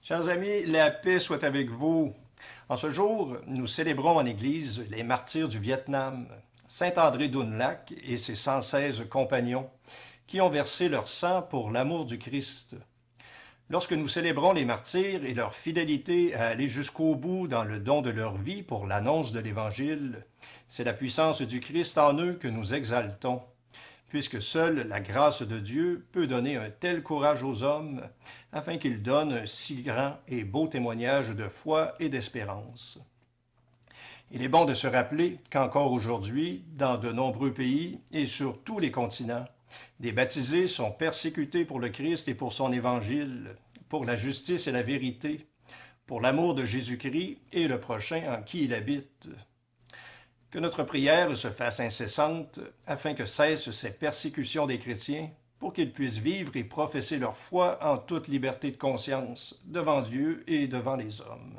Chers amis, la paix soit avec vous. En ce jour, nous célébrons en Église les martyrs du Vietnam, Saint André d'Unlac et ses 116 compagnons, qui ont versé leur sang pour l'amour du Christ. Lorsque nous célébrons les martyrs et leur fidélité à aller jusqu'au bout dans le don de leur vie pour l'annonce de l'Évangile, c'est la puissance du Christ en eux que nous exaltons, puisque seule la grâce de Dieu peut donner un tel courage aux hommes, afin qu'ils donnent un si grand et beau témoignage de foi et d'espérance. Il est bon de se rappeler qu'encore aujourd'hui, dans de nombreux pays et sur tous les continents, des baptisés sont persécutés pour le Christ et pour son Évangile, pour la justice et la vérité, pour l'amour de Jésus-Christ et le prochain en qui il habite. Que notre prière se fasse incessante afin que cessent ces persécutions des chrétiens, pour qu'ils puissent vivre et professer leur foi en toute liberté de conscience devant Dieu et devant les hommes.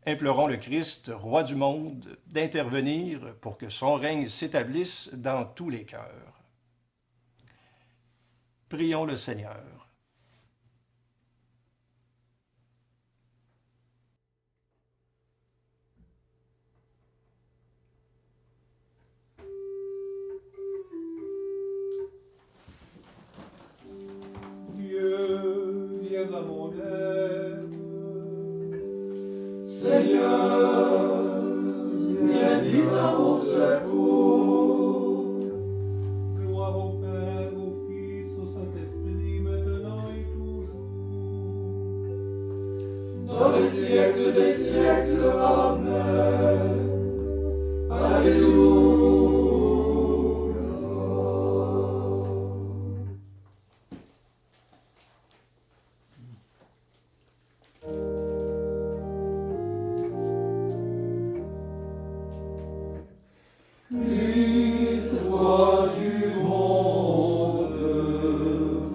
Implorons le Christ, roi du monde, d'intervenir pour que son règne s'établisse dans tous les cœurs. Prions le Seigneur. Dieu, viens à mon aide. Seigneur, viens vite à mon secours. Gloire au Père, au Fils, au Saint-Esprit, maintenant et toujours. Dans les siècles des siècles, Amen. Alléluia. Christ, roi du monde,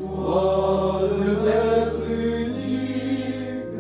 roi de l'être unique,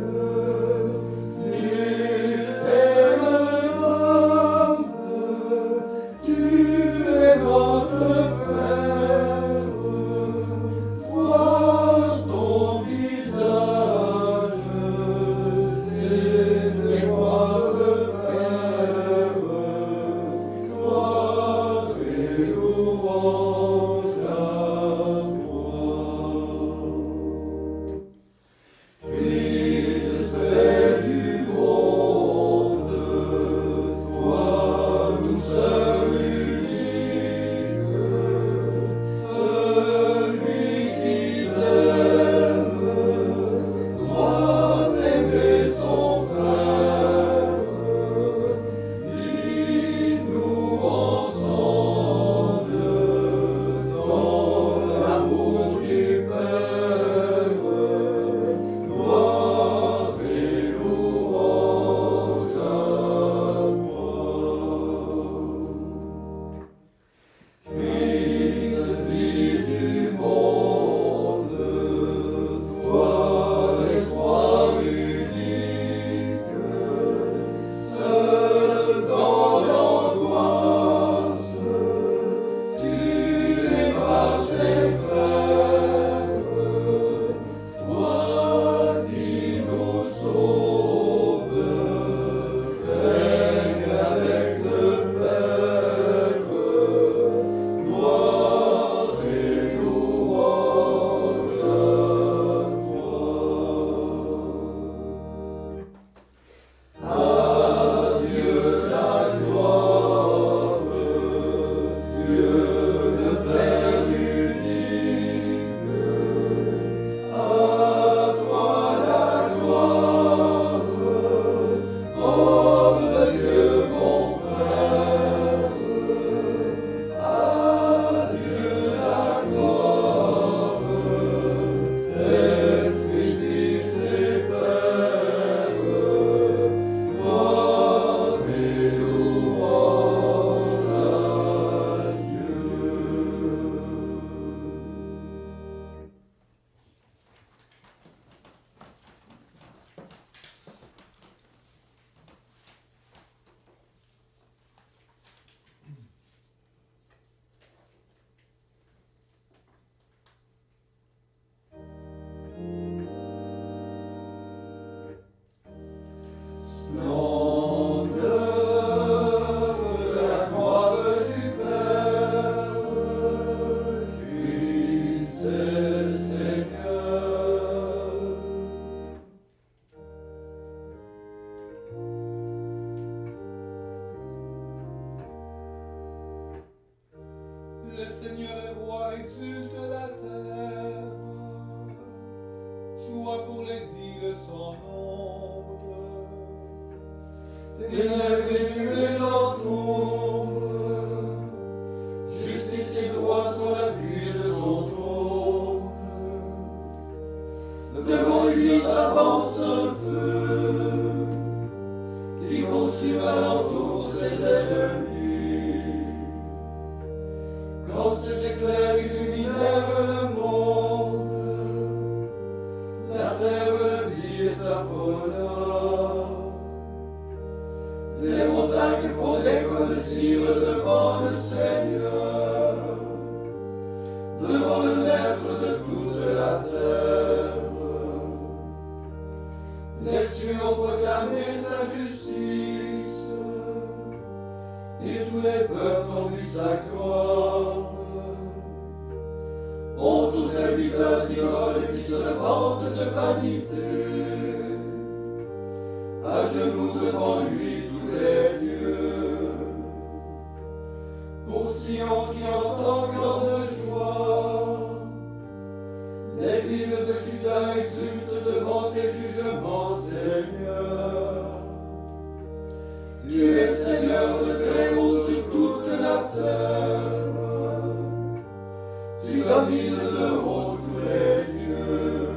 Devant lui s'avance un feu qui consume alentour ses ennemis. Quand ces éclairs illuminèrent le monde, la terre le vit et s'affona. Les montagnes fondaient comme le cire devant le Seigneur, devant le Maître de toute la terre. Les cieux ont proclamé sa justice, et tous les peuples ont vu sa gloire. Ô tous serviteurs d'idoles qui se vantent de vanité, à genoux devant lui tous les dieux. Pour Sion qui entend grande joie, les villes de Juda exultent devant tes jugements, Seigneur. Tu es Seigneur de très haut sur toute la terre. Tu domines de haut tous les dieux.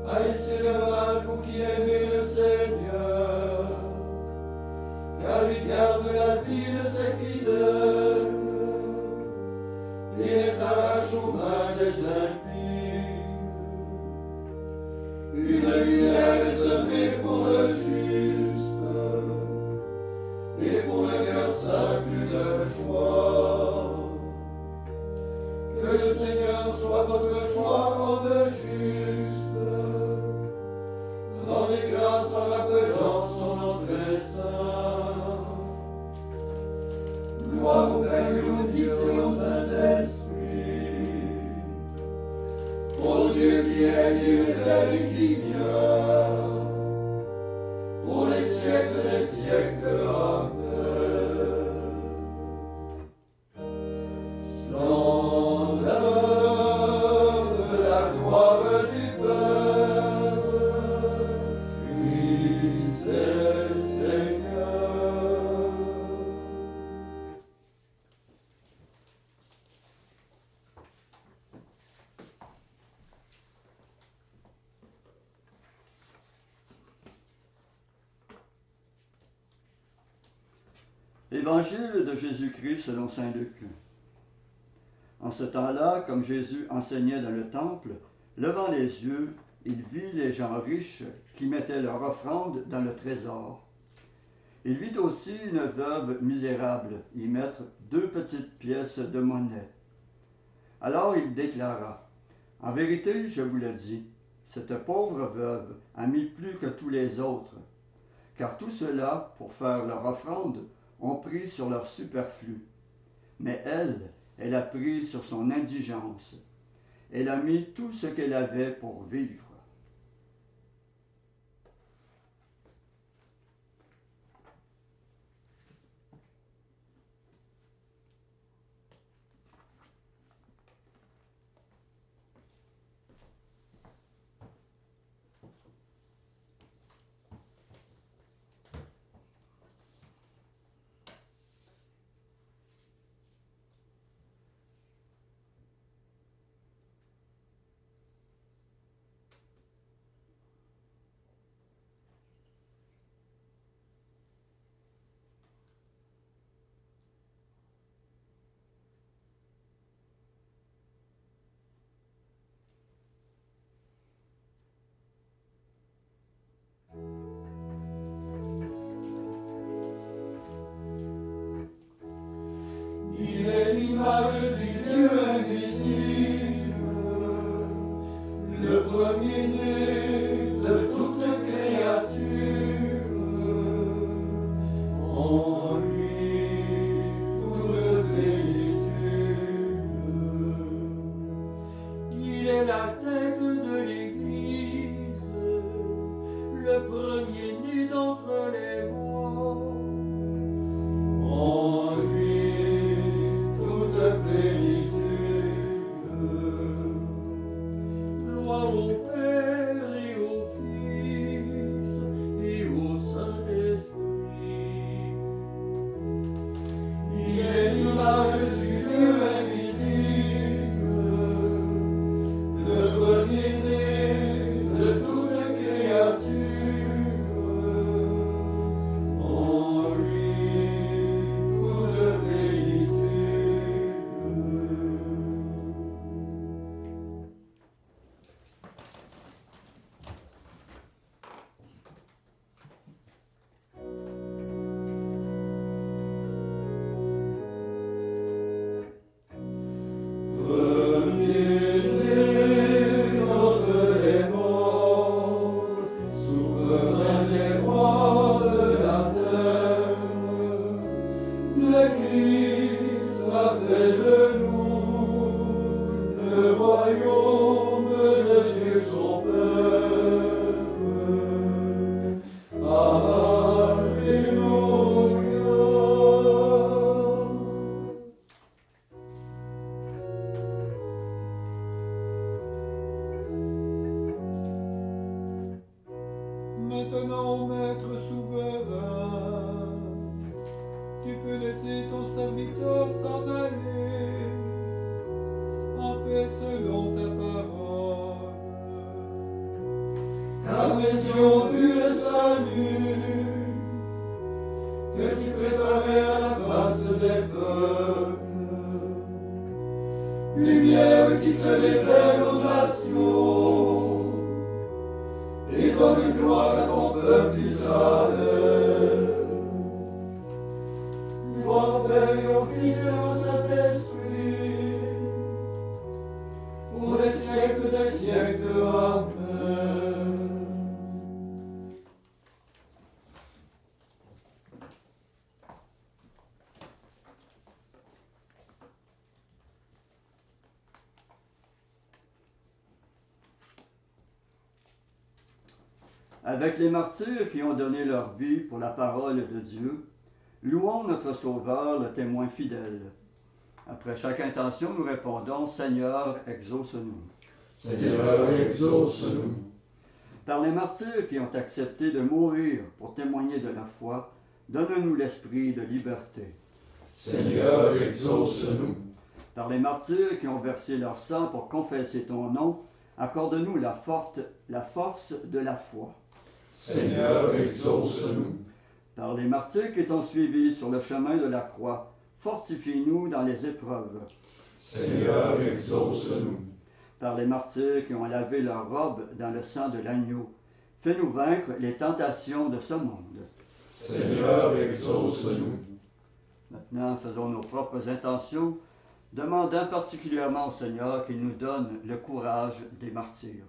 Haïssez le mal, vous qui aimez le Seigneur, car il garde la vie de ses fidèles. Il les arrache aux mains des impies. Une lumière est semée pour le juste, et pour le cœur simple une joie. Que le Seigneur soit votre joie, homme juste. Rendez grâce en rappelant son nom très saint. Gloire au Père et au Fils et au Saint-Esprit, ô Dieu qui est, qui était et qui vient, pour les siècles des siècles. Amen. Splendeur de la gloire du Père, Christ est Seigneur. Évangile de Jésus-Christ selon saint Luc. En ce temps-là, comme Jésus enseignait dans le temple, levant les yeux, il vit les gens riches qui mettaient leur offrande dans le trésor. Il vit aussi une veuve misérable y mettre 2 petites pièces de monnaie. Alors il déclara, « En vérité, je vous le dis, cette pauvre veuve a mis plus que tous les autres, car tout cela, pour faire leur offrande, ont pris sur leur superflu. Mais elle a pris sur son indigence. Elle a mis tout ce qu'elle avait pour vivre. » Il est l'image du Dieu invisible, le premier-né de toute créature. En lui, toute plénitude. Il est la tête de l'Église, le premier-né d'entre les morts. En lui, toute plénitude. Gloire au Père et au Fils et au Saint-Esprit. Il est l'image du Dieu invisible, le premier Maintenant, Maître souverain, tu peux laisser ton serviteur s'en aller en paix selon ta parole. Car mes yeux ont vu le salut que tu préparais à la face des peuples, lumière qui se révèle aux nations et donne gloire à ton peuple Israël. Gloire, Père et au Fils et au Saint-Esprit, pour les siècles des siècles. Amen. Avec les martyrs qui ont donné leur vie pour la parole de Dieu, louons notre Sauveur, le témoin fidèle. Après chaque intention, nous répondons « Seigneur, exauce-nous ». Seigneur, exauce-nous. Par les martyrs qui ont accepté de mourir pour témoigner de la foi, donne-nous l'esprit de liberté. Seigneur, exauce-nous. Par les martyrs qui ont versé leur sang pour confesser ton nom, accorde-nous la force de la foi. Seigneur, exauce-nous. Par les martyrs qui t'ont suivi sur le chemin de la croix, fortifie-nous dans les épreuves. Seigneur, exauce-nous. Par les martyrs qui ont lavé leur robe dans le sang de l'agneau, fais-nous vaincre les tentations de ce monde. Seigneur, exauce-nous. Maintenant, faisons nos propres intentions, demandant particulièrement au Seigneur qu'il nous donne le courage des martyrs.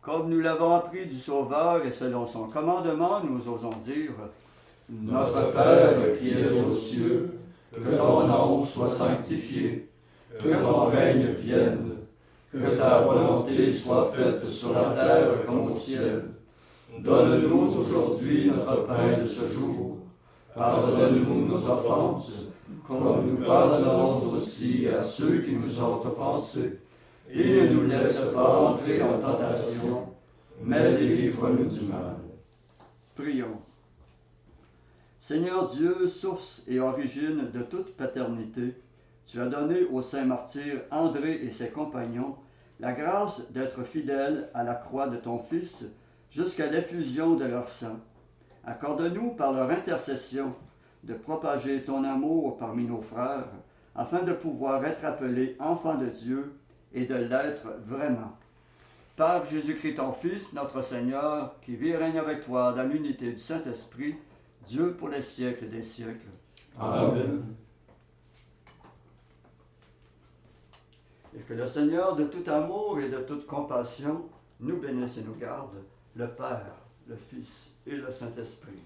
Comme nous l'avons appris du Sauveur et selon son commandement, nous osons dire « Notre Père qui es aux cieux, que ton nom soit sanctifié, que ton règne vienne, que ta volonté soit faite sur la terre comme au ciel. Donne-nous aujourd'hui notre pain de ce jour. Pardonne-nous nos offenses, comme nous pardonnons aussi à ceux qui nous ont offensés. Et ne nous laisse pas entrer en tentation, mais délivre-nous du mal. » Prions. Seigneur Dieu, source et origine de toute paternité, tu as donné aux saints martyrs André et ses compagnons la grâce d'être fidèles à la croix de ton Fils jusqu'à l'effusion de leur sang. Accorde-nous par leur intercession de propager ton amour parmi nos frères, afin de pouvoir être appelés enfants de Dieu et de l'être vraiment. Par Jésus-Christ ton Fils, notre Seigneur, qui vit et règne avec toi dans l'unité du Saint-Esprit, Dieu pour les siècles des siècles. Amen. Et que le Seigneur de tout amour et de toute compassion nous bénisse et nous garde, le Père, le Fils et le Saint-Esprit.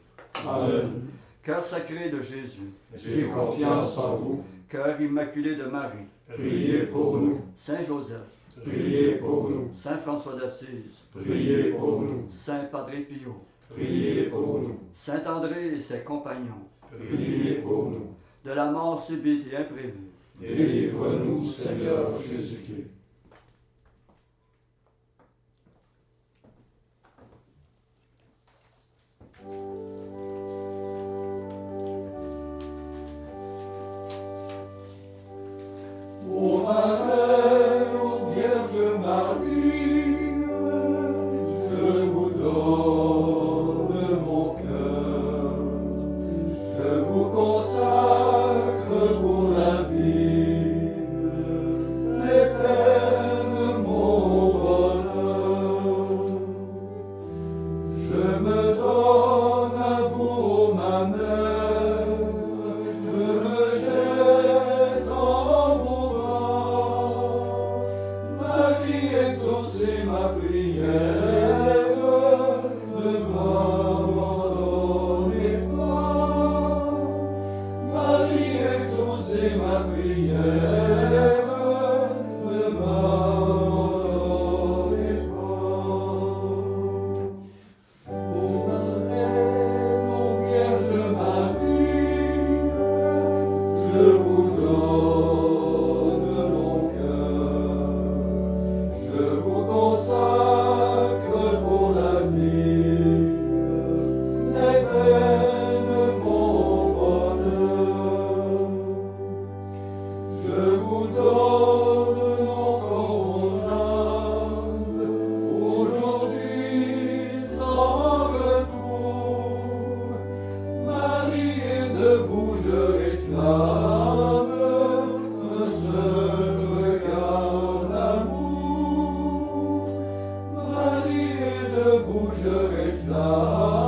Amen. Cœur sacré de Jésus, J'ai confiance en vous. cœur immaculé de Marie, Priez pour nous. Saint Joseph, Priez pour nous. Saint François d'Assise, Priez pour nous. Saint Padre Pio, Priez pour nous. Saint André et ses compagnons, Priez pour nous. de la mort subite et imprévue, Délivre-nous, Seigneur Jésus-Christ. Ô ma Mère, ô Vierge Marie, je vous donne mon cœur, je vous consacre pour la vie, les peines, mon bonheur. Je me donne à vous, ma mère, je me jette en vos bras. Marie, exaucez ma prière, ne m'abandonnez pas. Flamme